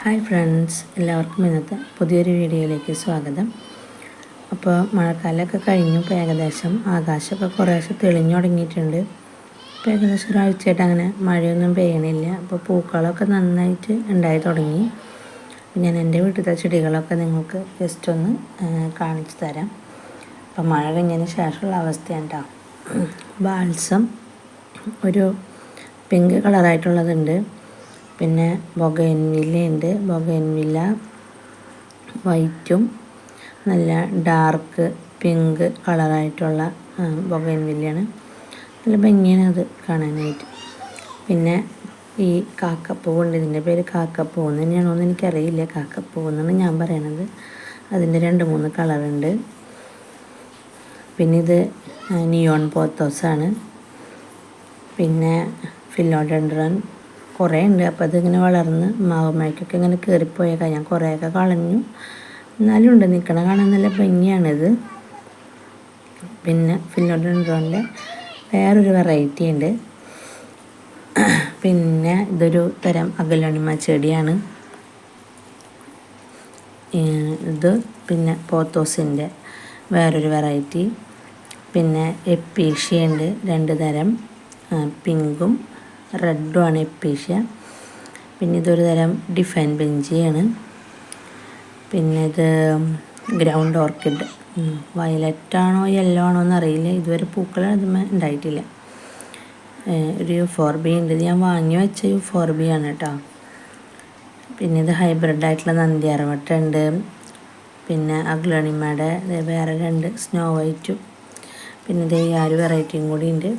Hi friends, എല്ലാവർക്കും ഇന്നത്തെ പുതിയൊരു വീഡിയോയിലേക്ക് സ്വാഗതം. അപ്പോൾ മഴക്കാലമൊക്കെ കഴിഞ്ഞു. ഇപ്പോൾ ഏകദേശം ആകാശമൊക്കെ കുറേശ്ശെ തെളിഞ്ഞു തുടങ്ങിയിട്ടുണ്ട്. ഇപ്പോൾ ഏകദേശം ഒരാഴ്ചയായിട്ട് അങ്ങനെ മഴയൊന്നും പെയ്യണില്ല. അപ്പോൾ പൂക്കളൊക്കെ നന്നായിട്ട് ഉണ്ടായി തുടങ്ങി. ഞാൻ എൻ്റെ വീട്ടിലത്തെ ചെടികളൊക്കെ നിങ്ങൾക്ക് ജസ്റ്റ് ഒന്ന് കാണിച്ചു തരാം. അപ്പോൾ മഴ കഴിഞ്ഞതിന് ശേഷമുള്ള അവസ്ഥയാണ് കേട്ടോ. ബാൾസം ഒരു പിങ്ക് കളറായിട്ടുള്ളതുണ്ട്, പിന്നെ ബൊഗൈൻവില്ല ഉണ്ട്. ബൊഗൈൻവില്ല വൈറ്റും നല്ല ഡാർക്ക് പിങ്ക് കളറായിട്ടുള്ള ബൊഗൈൻവില്ലയാണ്. നല്ല ഭംഗിയാണ് അത് കാണാനായിട്ട്. പിന്നെ ഈ കാക്കപ്പൂവുണ്ട്, ഇതിൻ്റെ പേര് കാക്കപ്പൂ എന്ന് തന്നെയാണോ എന്ന് എനിക്കറിയില്ല. കാക്കപ്പൂ എന്നാണ് ഞാൻ പറയണത്. അതിൻ്റെ 2-3 കളറുണ്ട്. പിന്നെ ഇത് നിയോൺ പോത്തോസാണ്. പിന്നെ ഫിലോഡെൻഡ്രൻ കുറേ ഉണ്ട്. അപ്പോൾ അതിങ്ങനെ വളർന്ന് മാവുമേക്കൊക്കെ ഇങ്ങനെ കയറിപ്പോയേക്കാം. ഞാൻ കുറേയൊക്കെ കളഞ്ഞു, എന്നാലും ഉണ്ട്, നിൽക്കണ കാണാൻ നല്ല ഭംഗിയാണിത്. പിന്നെ ഫിലോഡെൻഡ്രോൻ്റെ വേറൊരു വെറൈറ്റി ഉണ്ട്. പിന്നെ ഇതൊരു തരം അഗലോണിമ ചെടിയാണ് ഇത്. പിന്നെ പോത്തോസിൻ്റെ വേറൊരു വെറൈറ്റി. പിന്നെ എപ്പീഷ്യ ഉണ്ട്, 2 തരം, പിങ്കും റെഡുമാണ് എപ്പീഷ്യ. പിന്നെ ഇതൊരു തരം ഡിഫൈൻ ബെഞ്ചിയാണ്. പിന്നെ ഇത് ഗ്രൗണ്ട് ഓർക്കിഡ്, വയലറ്റാണോ യെല്ലോ ആണോ എന്നറിയില്ല. ഇതുവരെ പൂക്കൾ അതുമേ ഉണ്ടായിട്ടില്ല. ഒരു യുഫോർബിയ ഉണ്ട്, ഇത് ഞാൻ വാങ്ങി വെച്ച യുഫോർബിയ ആണ് കേട്ടോ. പിന്നെ ഇത് ഹൈബ്രിഡായിട്ടുള്ള നന്ദിയാർവട്ടം ഉണ്ട്. പിന്നെ അഗ്ലോണിമയുടെ വേറെ 2 സ്നോ വൈറ്റും, പിന്നെ ഇത് ഈ 6 വെറൈറ്റിയും കൂടി ഉണ്ട്.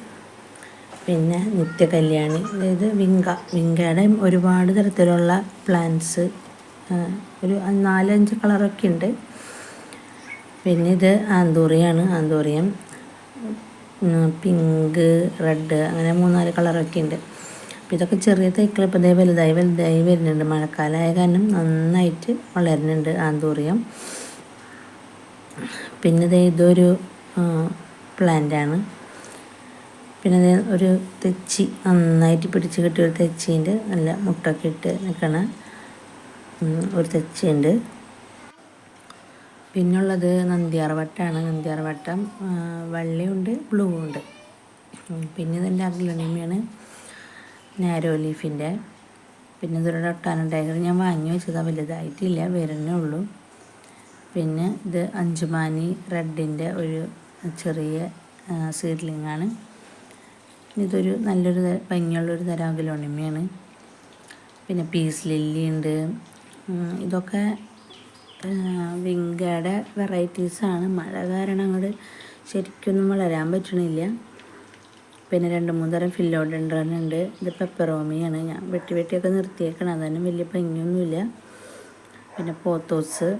പിന്നെ നിത്യകല്യാണി, അതായത് വിങ്കയുടെ ഒരുപാട് തരത്തിലുള്ള പ്ലാന്റ്സ്, ഒരു 4-5 കളറൊക്കെ ഉണ്ട്. പിന്നെ ഇത് ആന്തൂറിയാണ്. ആന്തൂറിയം പിങ്ക്, റെഡ്, അങ്ങനെ 3-4 കളറൊക്കെ ഉണ്ട്. അപ്പോൾ ഇതൊക്കെ ചെറിയ തൈക്കൾ ഇപ്പോൾ വലുതായി വരുന്നുണ്ട്. മഴക്കാലമായ കാരണം നന്നായിട്ട് വളരുന്നുണ്ട് ആന്തൂറിയം. പിന്നെ ഇതൊരു പ്ലാന്റാണ്. പിന്നെ ഒരു തെച്ചി, നന്നായിട്ട് പിടിച്ച് കിട്ടിയൊരു തെച്ചീൻ്റെ നല്ല മുട്ടൊക്കെ ഇട്ട് നിൽക്കണ ഒരു തെച്ചിയുണ്ട്. പിന്നുള്ളത് നന്ദിയാർവട്ടമാണ്. നന്ദിയാർവട്ടം വെള്ളയുണ്ട്, ബ്ലൂ ഉണ്ട്. പിന്നെ ഇതിൻ്റെ അഗ്ലോണിമയാണ്, നാരോ ലീഫിൻ്റെ. പിന്നെ ഇതൊരു ഒട്ടാന ടൈഗർ ഞാൻ വാങ്ങി വെച്ചതാണ്, വലുതായിട്ടില്ല, വരുന്നേ ഉള്ളൂ. പിന്നെ ഇത് അഞ്ചുമാനി റെഡിൻ്റെ ഒരു ചെറിയ സീഡ്ലിങ്ങാണ്. ഇതൊരു നല്ലൊരു ഭംഗിയുള്ളൊരു തരം അഗ്ലോണിമയാണ്. പിന്നെ പീസ് ലില്ലി ഉണ്ട്. ഇതൊക്കെ വിങ്കയുടെ വെറൈറ്റീസാണ്. മഴ കാരണം അങ്ങോട്ട് ശരിക്കൊന്നും വളരാൻ പറ്റണില്ല. പിന്നെ 2-3 തരം ഫിലോഡെൻഡ്രൻ ഉണ്ട്. ഇത് പെപ്പറോമിയാണ്. ഞാൻ വെട്ടിയൊക്കെ നിർത്തിയേക്കണം, അതന്നെ വലിയ ഭംഗിയൊന്നുമില്ല. പിന്നെ പോത്തോസ്,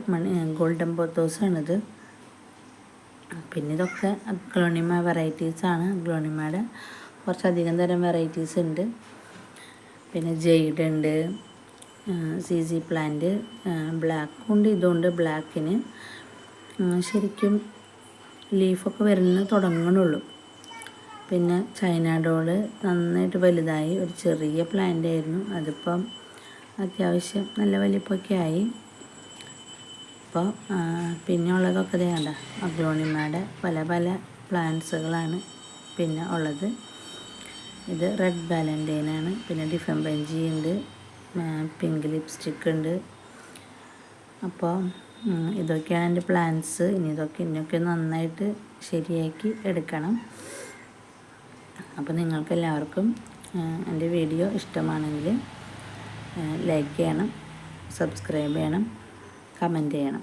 ഗോൾഡൻ പോത്തോസാണിത്. പിന്നെ ഇതൊക്കെ അഗ്ലോണിമ വെറൈറ്റീസാണ്. അഗ്ലോണിമയുടെ കുറച്ചധികം തരം വെറൈറ്റീസ് ഉണ്ട്. പിന്നെ ജെയ്ഡ് ഉണ്ട്, CZ പ്ലാന്റ്, ബ്ലാക്കും ഉണ്ട്. ഇതുകൊണ്ട് ബ്ലാക്കിന് ശരിക്കും ലീഫൊക്കെ വരുന്ന തുടങ്ങണുള്ളൂ. പിന്നെ ചൈന ഡോള് നന്നായിട്ട് വലുതായി, ഒരു ചെറിയ പ്ലാന്റ് ആയിരുന്നു, അതിപ്പം അത്യാവശ്യം നല്ല വലിപ്പമൊക്കെ ആയി. അപ്പോൾ പിന്നെ ഉള്ളതൊക്കെ വേണ്ട അഗ്ലോണിമയുടെ പല പ്ലാന്റ്സുകളാണ് പിന്നെ ഉള്ളത്. ഇത് റെഡ് വാലന്റൈനാണ്. പിന്നെ ഡിഫൻ ബെഞ്ചി ഉണ്ട്, പിങ്ക് ലിപ്സ്റ്റിക് ഉണ്ട്. അപ്പോൾ ഇതൊക്കെയാണ് എൻ്റെ പ്ലാന്റ്സ്. ഇനിയൊക്കെ നന്നായിട്ട് ശരിയാക്കി എടുക്കണം. അപ്പോൾ നിങ്ങൾക്കെല്ലാവർക്കും എൻ്റെ വീഡിയോ ഇഷ്ടമാണെങ്കിൽ ലൈക്ക് ചെയ്യണം, സബ്സ്ക്രൈബ് ചെയ്യണം, കമൻറ്റ് ചെയ്യണം.